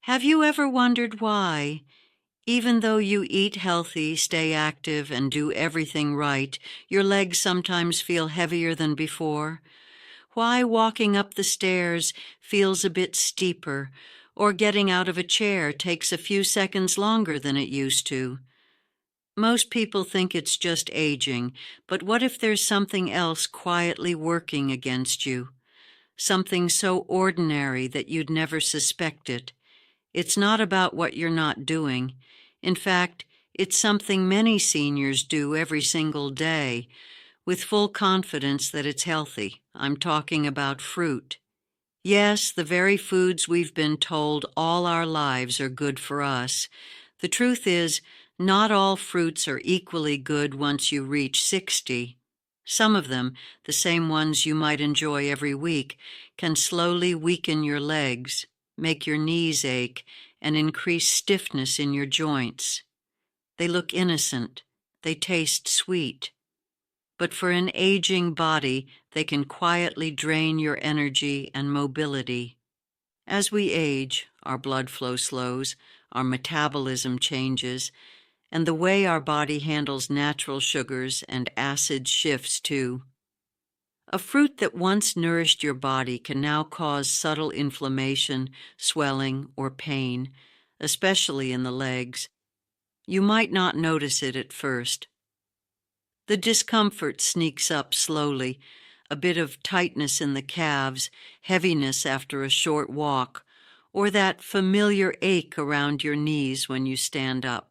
Have you ever wondered why, even though you eat healthy, stay active, and do everything right, your legs sometimes feel heavier than before? Why walking up the stairs feels a bit steeper, or getting out of a chair takes a few seconds longer than it used to? Most people think it's just aging, but what if there's something else quietly working against you? Something so ordinary that you'd never suspect it. It's not about what you're not doing. In fact, it's something many seniors do every single day, with full confidence that it's healthy. I'm talking about fruit. Yes, the very foods we've been told all our lives are good for us. The truth is, not all fruits are equally good once you reach 60. Some of them, the same ones you might enjoy every week, can slowly weaken your legs, make your knees ache, and increase stiffness in your joints. They look innocent. They taste sweet. But for an aging body, they can quietly drain your energy and mobility. As we age, our blood flow slows, our metabolism changes, and the way our body handles natural sugars and acids shifts too. A fruit that once nourished your body can now cause subtle inflammation, swelling, or pain, especially in the legs. You might not notice it at first. The discomfort sneaks up slowly, a bit of tightness in the calves, heaviness after a short walk, or that familiar ache around your knees when you stand up.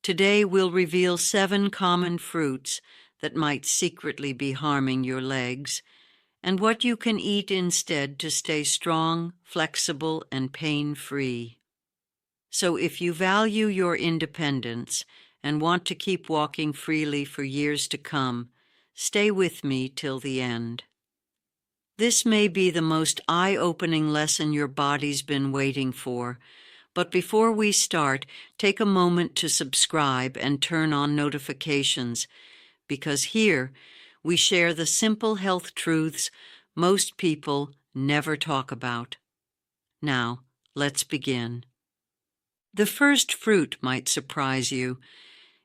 Today we'll reveal 7 common fruits that might secretly be harming your legs, and what you can eat instead to stay strong, flexible, and pain-free. So if you value your independence and want to keep walking freely for years to come, stay with me till the end. This may be the most eye-opening lesson your body's been waiting for, but before we start, take a moment to subscribe and turn on notifications, because here we share the simple health truths most people never talk about. Now, let's begin. The first fruit might surprise you.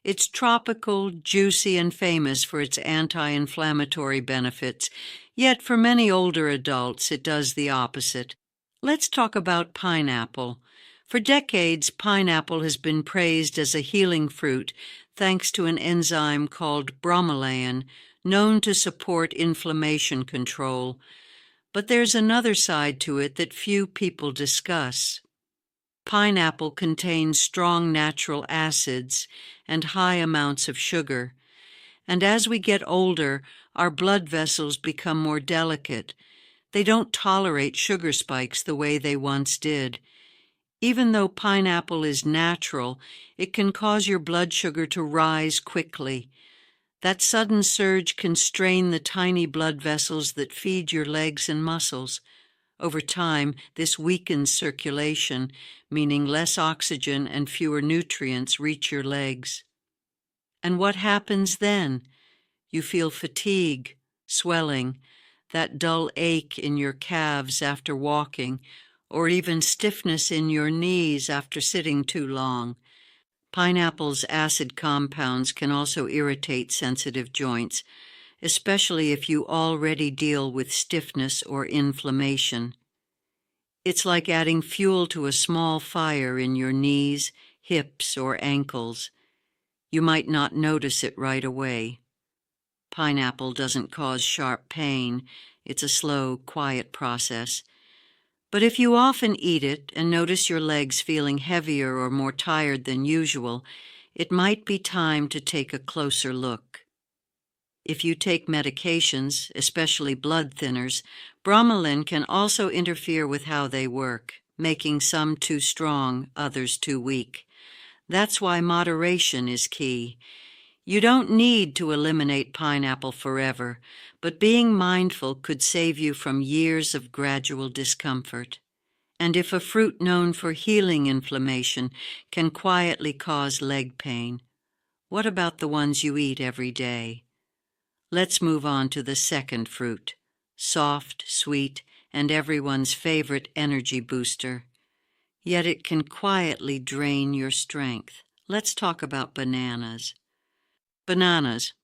It's tropical, juicy, and famous for its anti-inflammatory benefits, yet for many older adults it does the opposite. Let's talk about pineapple. For decades, pineapple has been praised as a healing fruit thanks to an enzyme called bromelain, known to support inflammation control. But there's another side to it that few people discuss. Pineapple contains strong natural acids and high amounts of sugar, and as we get older, our blood vessels become more delicate. They don't tolerate sugar spikes the way they once did. Even though pineapple is natural, it can cause your blood sugar to rise quickly. That sudden surge can strain the tiny blood vessels that feed your legs and muscles. Over time, this weakens circulation, meaning less oxygen and fewer nutrients reach your legs. And what happens then? You feel fatigue, swelling, that dull ache in your calves after walking, or even stiffness in your knees after sitting too long. Pineapple's acid compounds can also irritate sensitive joints, especially if you already deal with stiffness or inflammation. It's like adding fuel to a small fire in your knees, hips, or ankles. You might not notice it right away. Pineapple doesn't cause sharp pain. It's a slow, quiet process. But if you often eat it and notice your legs feeling heavier or more tired than usual, it might be time to take a closer look. If you take medications, especially blood thinners, bromelain can also interfere with how they work, making some too strong, others too weak. That's why moderation is key. You don't need to eliminate pineapple forever, but being mindful could save you from years of gradual discomfort. And if a fruit known for healing inflammation can quietly cause leg pain, what about the ones you eat every day? Let's move on to the second fruit, soft, sweet, and everyone's favorite energy booster. yet it can quietly drain your strength. Let's talk about bananas. Bananas.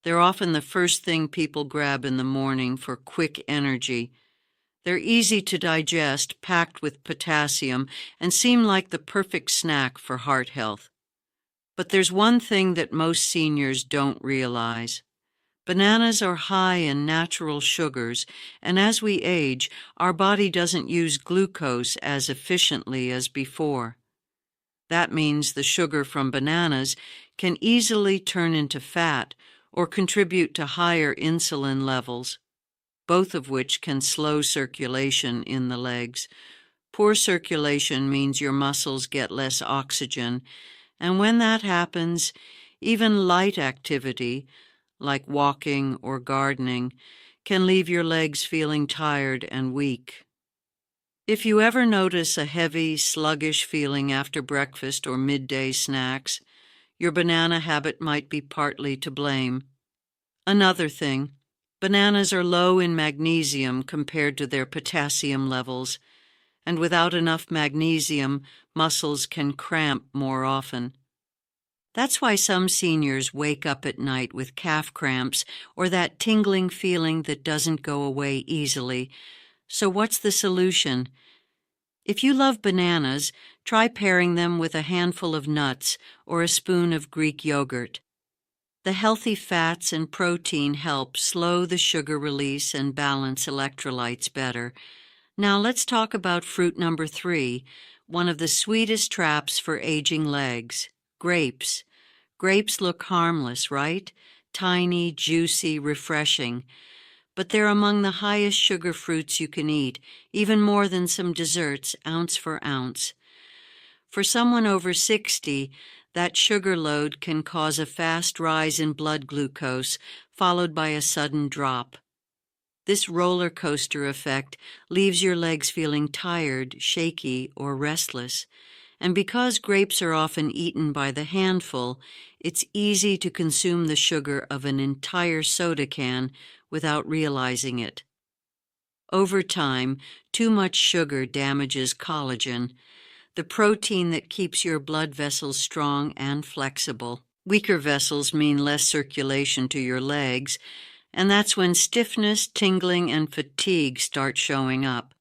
They're often the first thing people grab in the morning for quick energy. They're easy to digest, packed with potassium, and seem like the perfect snack for heart health. But there's one thing that most seniors don't realize. Bananas are high in natural sugars, and as we age, our body doesn't use glucose as efficiently as before. That means the sugar from bananas can easily turn into fat or contribute to higher insulin levels, both of which can slow circulation in the legs. Poor circulation means your muscles get less oxygen, and when that happens, even light activity, like walking or gardening, can leave your legs feeling tired and weak. If you ever notice a heavy, sluggish feeling after breakfast or midday snacks, your banana habit might be partly to blame. Another thing, bananas are low in magnesium compared to their potassium levels, and without enough magnesium, muscles can cramp more often. That's why some seniors wake up at night with calf cramps or that tingling feeling that doesn't go away easily. So what's the solution? If you love bananas, try pairing them with a handful of nuts or a spoon of Greek yogurt. The healthy fats and protein help slow the sugar release and balance electrolytes better. Now let's talk about fruit number 3, one of the sweetest traps for aging legs: grapes. Grapes look harmless, right? Tiny, juicy, refreshing. But they're among the highest sugar fruits you can eat, even more than some desserts, ounce for ounce. For someone over 60, that sugar load can cause a fast rise in blood glucose, followed by a sudden drop. This roller coaster effect leaves your legs feeling tired, shaky, or restless. And because grapes are often eaten by the handful, it's easy to consume the sugar of an entire soda can without realizing it. Over time, too much sugar damages collagen, the protein that keeps your blood vessels strong and flexible. Weaker vessels mean less circulation to your legs, and that's when stiffness, tingling, and fatigue start showing up.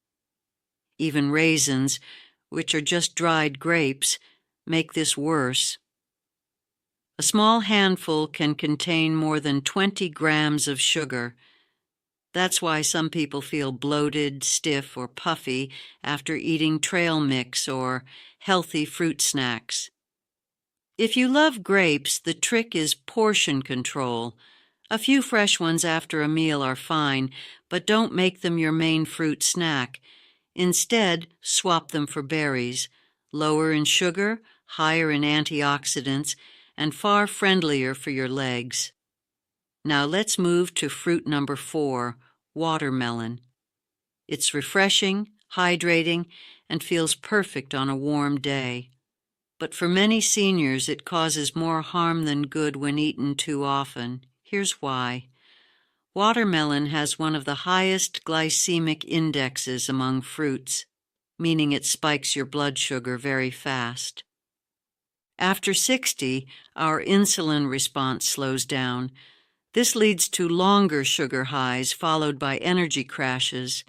Even raisins, which are just dried grapes, make this worse. A small handful can contain more than 20 grams of sugar. That's why some people feel bloated, stiff, or puffy after eating trail mix or healthy fruit snacks. If you love grapes, the trick is portion control. A few fresh ones after a meal are fine, but don't make them your main fruit snack. Instead, swap them for berries, lower in sugar, higher in antioxidants, and far friendlier for your legs. Now let's move to fruit number 4, watermelon. It's refreshing, hydrating, and feels perfect on a warm day. But for many seniors, it causes more harm than good when eaten too often. Here's why. Watermelon has one of the highest glycemic indexes among fruits, meaning it spikes your blood sugar very fast. After 60, our insulin response slows down. This leads to longer sugar highs followed by energy crashes.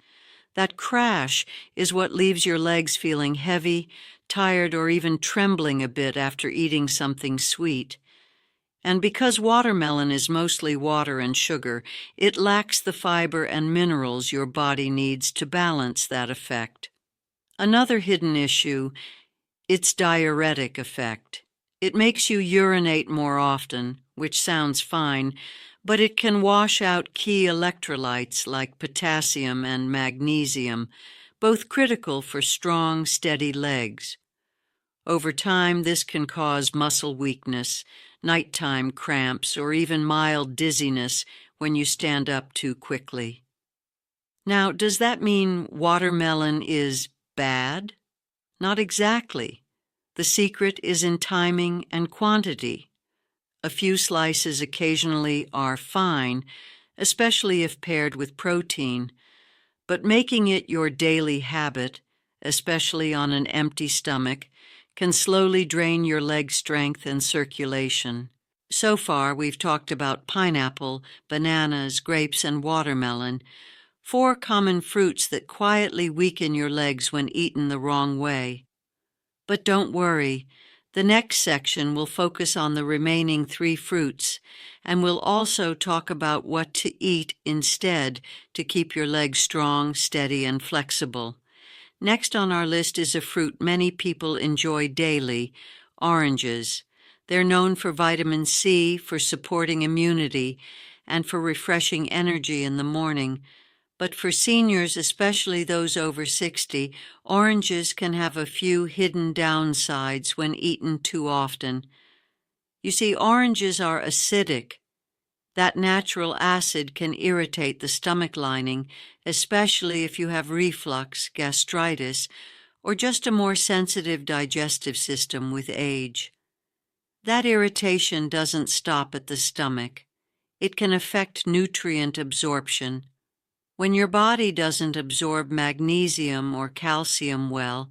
That crash is what leaves your legs feeling heavy, tired, or even trembling a bit after eating something sweet. And because watermelon is mostly water and sugar, it lacks the fiber and minerals your body needs to balance that effect. Another hidden issue, its diuretic effect. It makes you urinate more often, which sounds fine, but it can wash out key electrolytes like potassium and magnesium, both critical for strong, steady legs. Over time, this can cause muscle weakness, nighttime cramps, or even mild dizziness when you stand up too quickly. Now, does that mean watermelon is bad? Not exactly. The secret is in timing and quantity. A few slices occasionally are fine, especially if paired with protein, but making it your daily habit, especially on an empty stomach, can slowly drain your leg strength and circulation. So far, we've talked about pineapple, bananas, grapes, and watermelon, 4 common fruits that quietly weaken your legs when eaten the wrong way. But don't worry, the next section will focus on the remaining 3 fruits, and we'll also talk about what to eat instead to keep your legs strong, steady, and flexible. Next on our list is a fruit many people enjoy daily, oranges. They're known for vitamin C, for supporting immunity, and for refreshing energy in the morning. But for seniors, especially those over 60, oranges can have a few hidden downsides when eaten too often. You see, oranges are acidic. That natural acid can irritate the stomach lining, especially if you have reflux, gastritis, or just a more sensitive digestive system with age. That irritation doesn't stop at the stomach. It can affect nutrient absorption. When your body doesn't absorb magnesium or calcium well,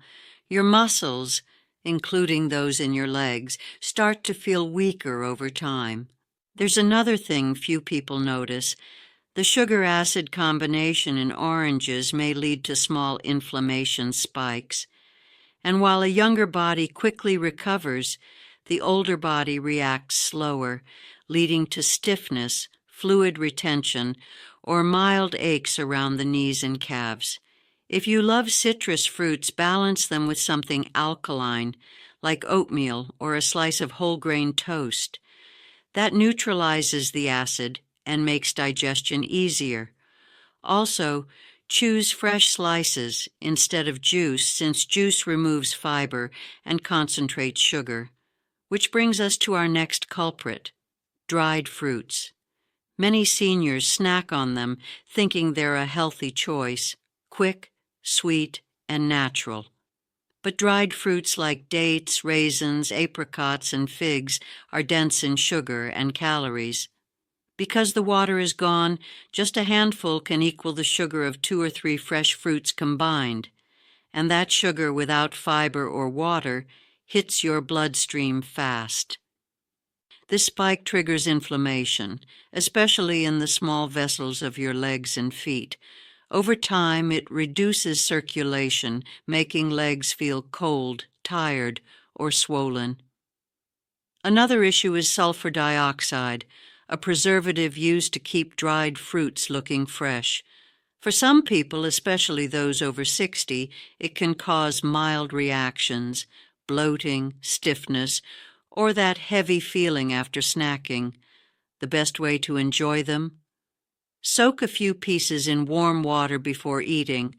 your muscles, including those in your legs, start to feel weaker over time. There's another thing few people notice. The sugar-acid combination in oranges may lead to small inflammation spikes. And while a younger body quickly recovers, the older body reacts slower, leading to stiffness, fluid retention, or mild aches around the knees and calves. If you love citrus fruits, balance them with something alkaline, like oatmeal or a slice of whole grain toast. That neutralizes the acid and makes digestion easier. Also, choose fresh slices instead of juice, since juice removes fiber and concentrates sugar. Which brings us to our next culprit, dried fruits. Many seniors snack on them, thinking they're a healthy choice, quick, sweet, and natural. But dried fruits like dates, raisins, apricots, and figs are dense in sugar and calories. Because the water is gone, just a handful can equal the sugar of 2 or 3 fresh fruits combined, and that sugar without fiber or water hits your bloodstream fast. This spike triggers inflammation, especially in the small vessels of your legs and feet. Over time, it reduces circulation, making legs feel cold, tired, or swollen. Another issue is sulfur dioxide, a preservative used to keep dried fruits looking fresh. For some people, especially those over 60, it can cause mild reactions, bloating, stiffness, or that heavy feeling after snacking. The best way to enjoy them? Soak a few pieces in warm water before eating.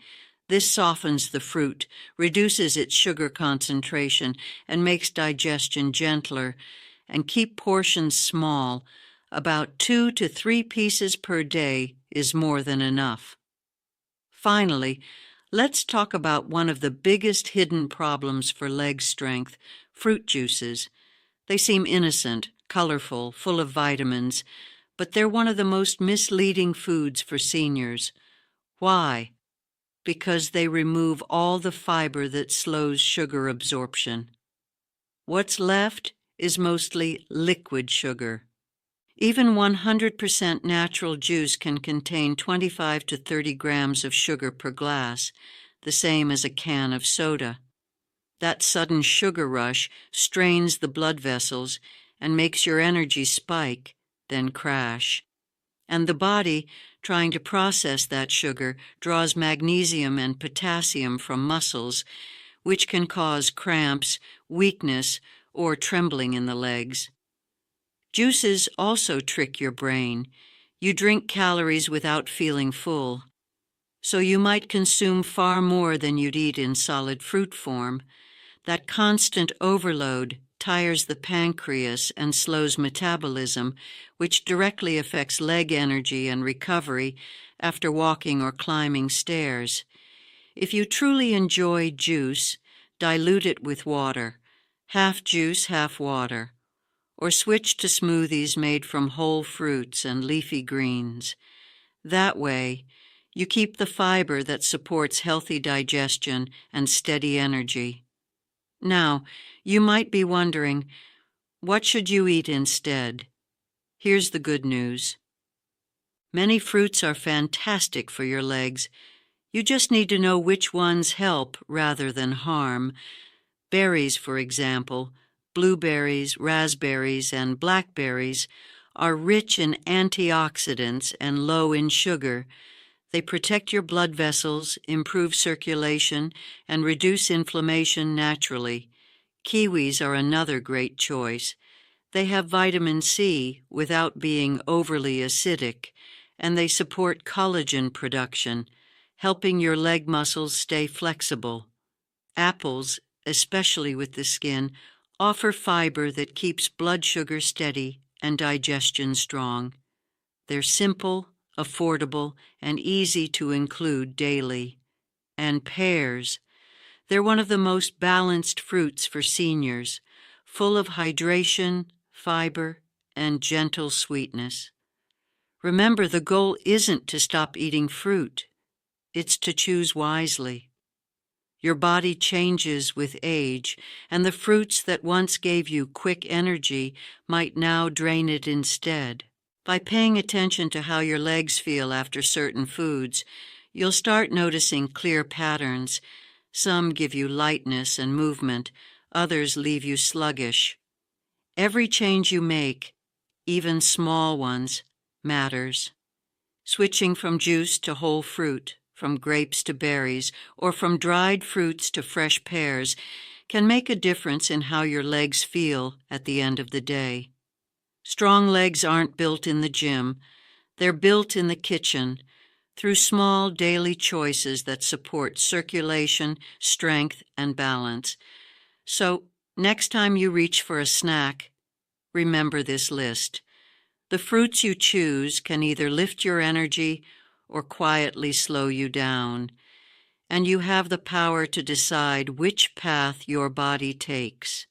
This softens the fruit, reduces its sugar concentration, and makes digestion gentler. And keep portions small. About 2 to 3 pieces per day is more than enough. Finally, let's talk about one of the biggest hidden problems for leg strength, fruit juices. They seem innocent, colorful, full of vitamins, but they're one of the most misleading foods for seniors. Why? Because they remove all the fiber that slows sugar absorption. What's left is mostly liquid sugar. Even 100% natural juice can contain 25 to 30 grams of sugar per glass, the same as a can of soda. That sudden sugar rush strains the blood vessels and makes your energy spike, then crash. And the body, trying to process that sugar, draws magnesium and potassium from muscles, which can cause cramps, weakness, or trembling in the legs. Juices also trick your brain. You drink calories without feeling full. So you might consume far more than you'd eat in solid fruit form. That constant overload tires the pancreas and slows metabolism, which directly affects leg energy and recovery after walking or climbing stairs. If you truly enjoy juice, dilute it with water, half juice, half water, or switch to smoothies made from whole fruits and leafy greens. That way, You keep the fiber that supports healthy digestion and steady energy. Now, you might be wondering, what should you eat instead? Here's the good news. Many fruits are fantastic for your legs. You just need to know which ones help rather than harm. Berries, for example, blueberries, raspberries, and blackberries, are rich in antioxidants and low in sugar. They protect your blood vessels, improve circulation, and reduce inflammation naturally. Kiwis are another great choice. They have vitamin C without being overly acidic, and they support collagen production, helping your leg muscles stay flexible. Apples, especially with the skin, offer fiber that keeps blood sugar steady and digestion strong. They're simple, affordable, and easy to include daily. And pears. They're one of the most balanced fruits for seniors, full of hydration, fiber, and gentle sweetness. Remember, the goal isn't to stop eating fruit. It's to choose wisely. Your body changes with age, and the fruits that once gave you quick energy might now drain it instead. By paying attention to how your legs feel after certain foods, you'll start noticing clear patterns. Some give you lightness and movement, others leave you sluggish. Every change you make, even small ones, matters. Switching from juice to whole fruit, from grapes to berries, or from dried fruits to fresh pears can make a difference in how your legs feel at the end of the day. Strong legs aren't built in the gym. They're built in the kitchen through small daily choices that support circulation, strength, and balance. So, next time you reach for a snack, remember this list. The fruits you choose can either lift your energy or quietly slow you down, and you have the power to decide which path your body takes.